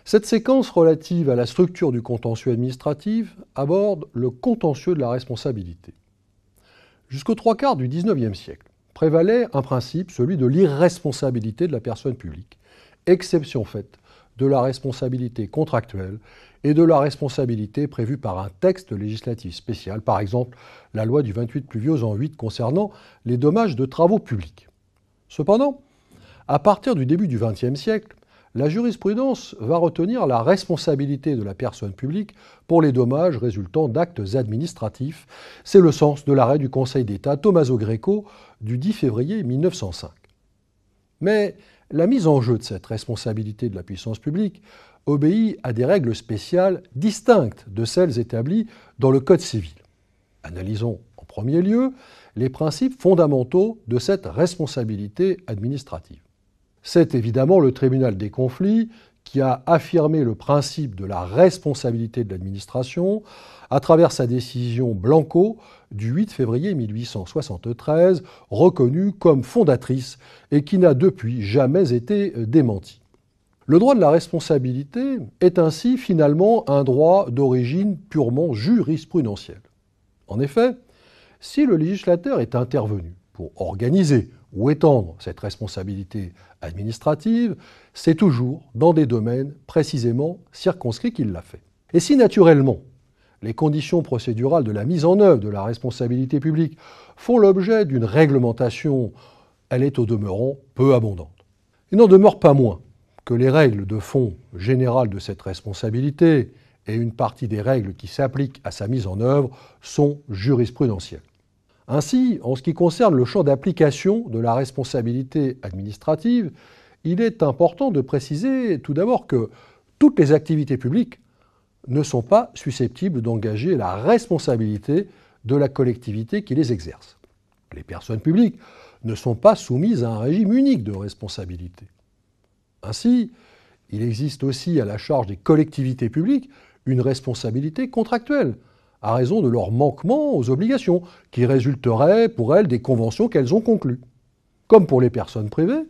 Cette séquence relative à la structure du contentieux administratif aborde le contentieux de la responsabilité. Jusqu'aux trois quarts du XIXe siècle, prévalait un principe, celui de l'irresponsabilité de la personne publique, exception faite de la responsabilité contractuelle et de la responsabilité prévue par un texte législatif spécial, par exemple la loi du 28 Pluviôse en 8 concernant les dommages de travaux publics. Cependant, à partir du début du XXe siècle, la jurisprudence va retenir la responsabilité de la personne publique pour les dommages résultant d'actes administratifs. C'est le sens de l'arrêt du Conseil d'État Tommaso Greco du 10 février 1905. Mais la mise en jeu de cette responsabilité de la puissance publique obéit à des règles spéciales distinctes de celles établies dans le Code civil. Analysons en premier lieu les principes fondamentaux de cette responsabilité administrative. C'est évidemment le tribunal des conflits qui a affirmé le principe de la responsabilité de l'administration à travers sa décision Blanco du 8 février 1873, reconnue comme fondatrice et qui n'a depuis jamais été démentie. Le droit de la responsabilité est ainsi finalement un droit d'origine purement jurisprudentielle. En effet, si le législateur est intervenu pour organiser ou étendre cette responsabilité administrative, c'est toujours dans des domaines précisément circonscrits qu'il l'a fait. Et si naturellement, les conditions procédurales de la mise en œuvre de la responsabilité publique font l'objet d'une réglementation, elle est au demeurant peu abondante. Il n'en demeure pas moins que les règles de fond générales de cette responsabilité et une partie des règles qui s'appliquent à sa mise en œuvre sont jurisprudentielles. Ainsi, en ce qui concerne le champ d'application de la responsabilité administrative, il est important de préciser tout d'abord que toutes les activités publiques ne sont pas susceptibles d'engager la responsabilité de la collectivité qui les exerce. Les personnes publiques ne sont pas soumises à un régime unique de responsabilité. Ainsi, il existe aussi à la charge des collectivités publiques une responsabilité contractuelle, à raison de leur manquement aux obligations, qui résulteraient pour elles des conventions qu'elles ont conclues. Comme pour les personnes privées,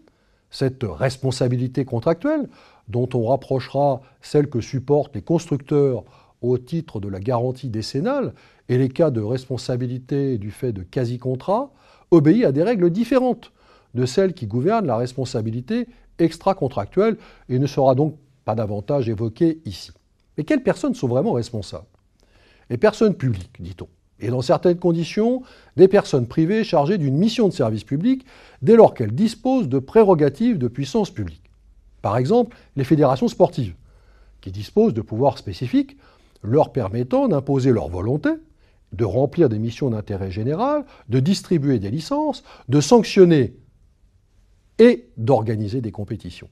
cette responsabilité contractuelle, dont on rapprochera celle que supportent les constructeurs au titre de la garantie décennale et les cas de responsabilité du fait de quasi-contrat, obéit à des règles différentes de celles qui gouvernent la responsabilité extra-contractuelle et ne sera donc pas davantage évoquée ici. Mais quelles personnes sont vraiment responsables ? Les personnes publiques, dit-on, et dans certaines conditions, des personnes privées chargées d'une mission de service public dès lors qu'elles disposent de prérogatives de puissance publique. Par exemple, les fédérations sportives, qui disposent de pouvoirs spécifiques leur permettant d'imposer leur volonté, de remplir des missions d'intérêt général, de distribuer des licences, de sanctionner et d'organiser des compétitions.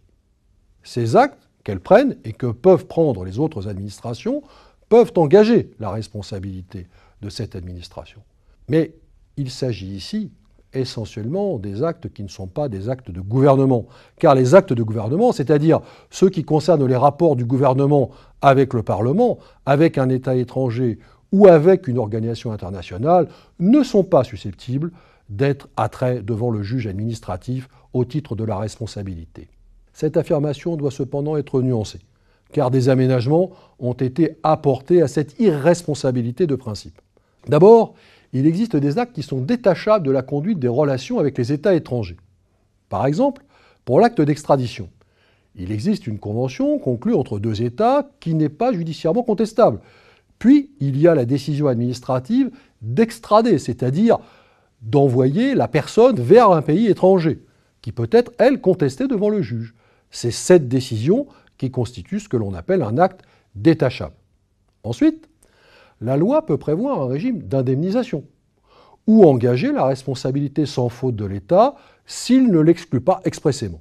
Ces actes qu'elles prennent et que peuvent prendre les autres administrations peuvent engager la responsabilité de cette administration. Mais il s'agit ici essentiellement des actes qui ne sont pas des actes de gouvernement. Car les actes de gouvernement, c'est-à-dire ceux qui concernent les rapports du gouvernement avec le Parlement, avec un État étranger ou avec une organisation internationale, ne sont pas susceptibles d'être attraits devant le juge administratif au titre de la responsabilité. Cette affirmation doit cependant être nuancée, car des aménagements ont été apportés à cette irresponsabilité de principe. D'abord, il existe des actes qui sont détachables de la conduite des relations avec les États étrangers. Par exemple, pour l'acte d'extradition, il existe une convention conclue entre deux États qui n'est pas judiciairement contestable. Puis, il y a la décision administrative d'extrader, c'est-à-dire d'envoyer la personne vers un pays étranger, qui peut être, elle, contestée devant le juge. C'est cette décision qui constitue ce que l'on appelle un acte détachable. Ensuite, la loi peut prévoir un régime d'indemnisation ou engager la responsabilité sans faute de l'État s'il ne l'exclut pas expressément.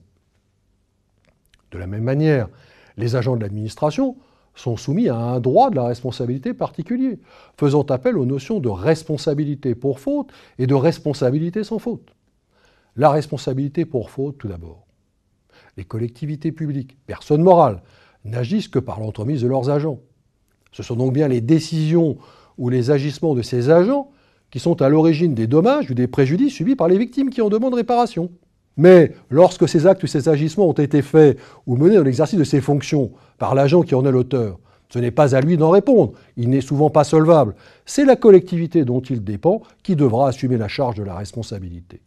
De la même manière, les agents de l'administration sont soumis à un droit de la responsabilité particulier, faisant appel aux notions de responsabilité pour faute et de responsabilité sans faute. La responsabilité pour faute, tout d'abord. Les collectivités publiques, personnes morales, n'agissent que par l'entremise de leurs agents. Ce sont donc bien les décisions ou les agissements de ces agents qui sont à l'origine des dommages ou des préjudices subis par les victimes qui en demandent réparation. Mais lorsque ces actes ou ces agissements ont été faits ou menés dans l'exercice de ses fonctions par l'agent qui en est l'auteur, ce n'est pas à lui d'en répondre, il n'est souvent pas solvable. C'est la collectivité dont il dépend qui devra assumer la charge de la responsabilité.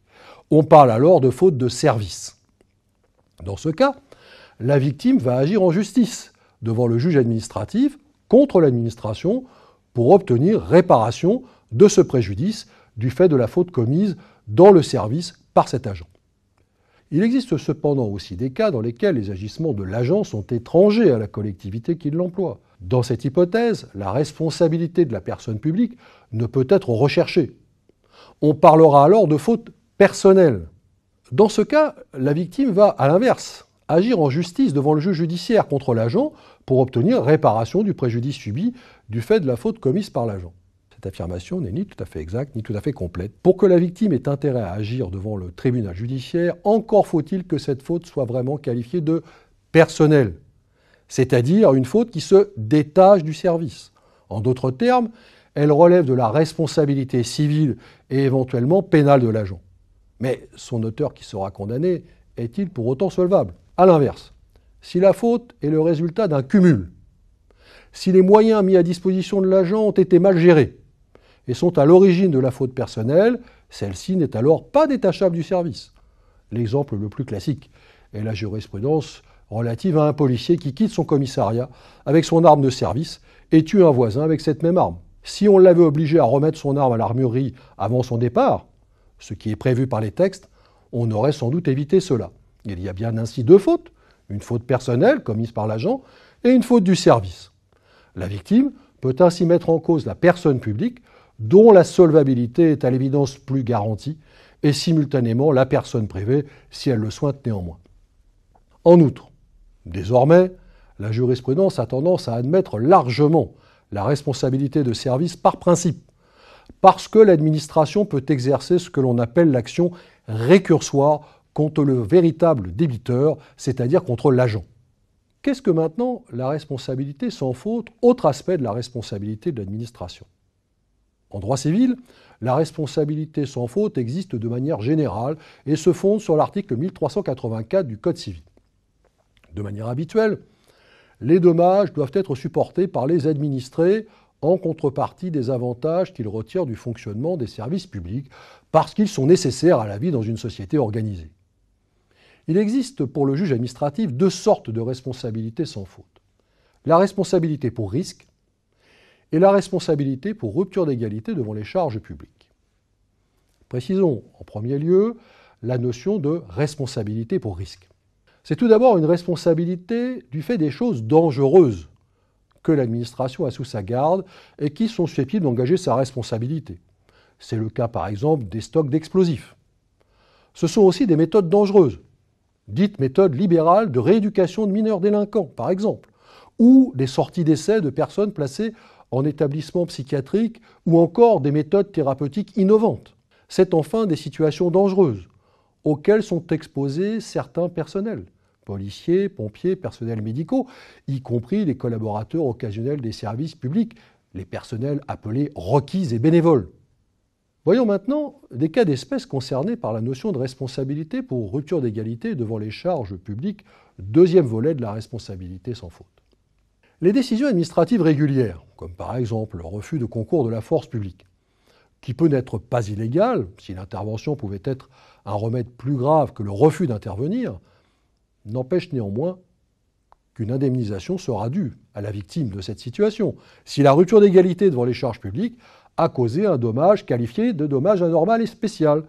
On parle alors de faute de service. Dans ce cas, la victime va agir en justice devant le juge administratif contre l'administration pour obtenir réparation de ce préjudice du fait de la faute commise dans le service par cet agent. Il existe cependant aussi des cas dans lesquels les agissements de l'agent sont étrangers à la collectivité qui l'emploie. Dans cette hypothèse, la responsabilité de la personne publique ne peut être recherchée. On parlera alors de faute personnelle. Dans ce cas, la victime va, à l'inverse, agir en justice devant le juge judiciaire contre l'agent pour obtenir réparation du préjudice subi du fait de la faute commise par l'agent. Cette affirmation n'est ni tout à fait exacte, ni tout à fait complète. Pour que la victime ait intérêt à agir devant le tribunal judiciaire, encore faut-il que cette faute soit vraiment qualifiée de personnelle, c'est-à-dire une faute qui se détache du service. En d'autres termes, elle relève de la responsabilité civile et éventuellement pénale de l'agent. Mais son auteur qui sera condamné est-il pour autant solvable? À l'inverse, si la faute est le résultat d'un cumul, si les moyens mis à disposition de l'agent ont été mal gérés et sont à l'origine de la faute personnelle, celle-ci n'est alors pas détachable du service. L'exemple le plus classique est la jurisprudence relative à un policier qui quitte son commissariat avec son arme de service et tue un voisin avec cette même arme. Si on l'avait obligé à remettre son arme à l'armurerie avant son départ, ce qui est prévu par les textes, on aurait sans doute évité cela. Il y a bien ainsi deux fautes, une faute personnelle commise par l'agent et une faute du service. La victime peut ainsi mettre en cause la personne publique dont la solvabilité est à l'évidence plus garantie et simultanément la personne privée si elle le souhaite néanmoins. En outre, désormais, la jurisprudence a tendance à admettre largement la responsabilité de service par principe, parce que l'administration peut exercer ce que l'on appelle l'action récursoire contre le véritable débiteur, c'est-à-dire contre l'agent. Qu'est-ce que maintenant la responsabilité sans faute, autre aspect de la responsabilité de l'administration? En droit civil, la responsabilité sans faute existe de manière générale et se fonde sur l'article 1384 du Code civil. De manière habituelle, les dommages doivent être supportés par les administrés en contrepartie des avantages qu'ils retirent du fonctionnement des services publics parce qu'ils sont nécessaires à la vie dans une société organisée. Il existe pour le juge administratif deux sortes de responsabilités sans faute. La responsabilité pour risque et la responsabilité pour rupture d'égalité devant les charges publiques. Précisons en premier lieu la notion de responsabilité pour risque. C'est tout d'abord une responsabilité du fait des choses dangereuses que l'administration a sous sa garde et qui sont susceptibles d'engager sa responsabilité. C'est le cas par exemple des stocks d'explosifs. Ce sont aussi des méthodes dangereuses, dites méthodes libérales de rééducation de mineurs délinquants par exemple, ou des sorties d'essai de personnes placées en établissement psychiatrique ou encore des méthodes thérapeutiques innovantes. C'est enfin des situations dangereuses auxquelles sont exposés certains personnels, policiers, pompiers, personnels médicaux, y compris les collaborateurs occasionnels des services publics, les personnels appelés requis et bénévoles. Voyons maintenant des cas d'espèce concernés par la notion de responsabilité pour rupture d'égalité devant les charges publiques, deuxième volet de la responsabilité sans faute. Les décisions administratives régulières, comme par exemple le refus de concours de la force publique, qui peut n'être pas illégale si l'intervention pouvait être un remède plus grave que le refus d'intervenir, n'empêche néanmoins qu'une indemnisation sera due à la victime de cette situation si la rupture d'égalité devant les charges publiques a causé un dommage qualifié de dommage anormal et spécial,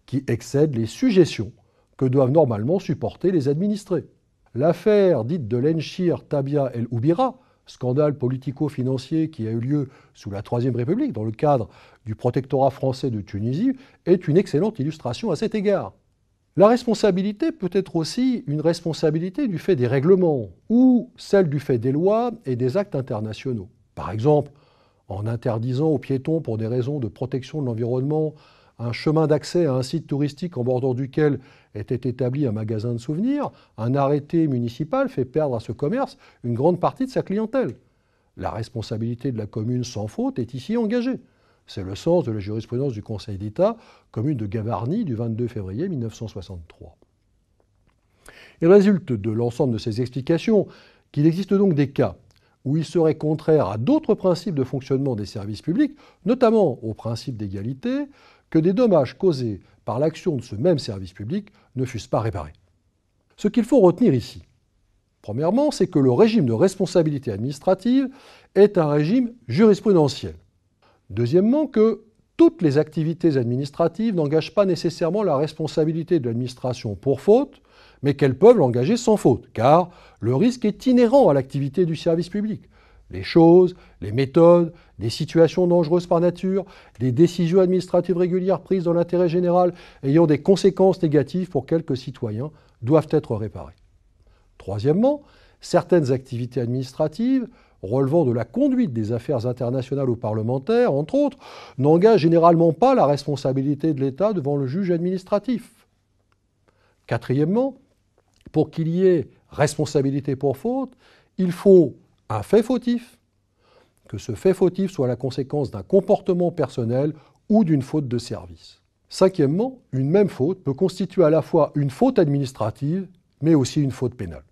qui excède les sujétions que doivent normalement supporter les administrés. L'affaire dite de l'Enchir Tabia El Oubira, scandale politico-financier qui a eu lieu sous la Troisième République dans le cadre du protectorat français de Tunisie, est une excellente illustration à cet égard. La responsabilité peut être aussi une responsabilité du fait des règlements ou celle du fait des lois et des actes internationaux. Par exemple, en interdisant aux piétons pour des raisons de protection de l'environnement un chemin d'accès à un site touristique en bordure duquel était établi un magasin de souvenirs, un arrêté municipal fait perdre à ce commerce une grande partie de sa clientèle. La responsabilité de la commune sans faute est ici engagée. C'est le sens de la jurisprudence du Conseil d'État, commune de Gavarnie du 22 février 1963. Il résulte de l'ensemble de ces explications qu'il existe donc des cas où il serait contraire à d'autres principes de fonctionnement des services publics, notamment au principe d'égalité, que des dommages causés par l'action de ce même service public ne fussent pas réparés. Ce qu'il faut retenir ici, premièrement, c'est que le régime de responsabilité administrative est un régime jurisprudentiel. Deuxièmement, que toutes les activités administratives n'engagent pas nécessairement la responsabilité de l'administration pour faute, mais qu'elles peuvent l'engager sans faute, car le risque est inhérent à l'activité du service public. Les choses, les méthodes, des situations dangereuses par nature, des décisions administratives régulières prises dans l'intérêt général ayant des conséquences négatives pour quelques citoyens doivent être réparées. Troisièmement, certaines activités administratives relevant de la conduite des affaires internationales ou parlementaires, entre autres, n'engagent généralement pas la responsabilité de l'État devant le juge administratif. Quatrièmement, pour qu'il y ait responsabilité pour faute, il faut un fait fautif, que ce fait fautif soit la conséquence d'un comportement personnel ou d'une faute de service. Cinquièmement, une même faute peut constituer à la fois une faute administrative, mais aussi une faute pénale.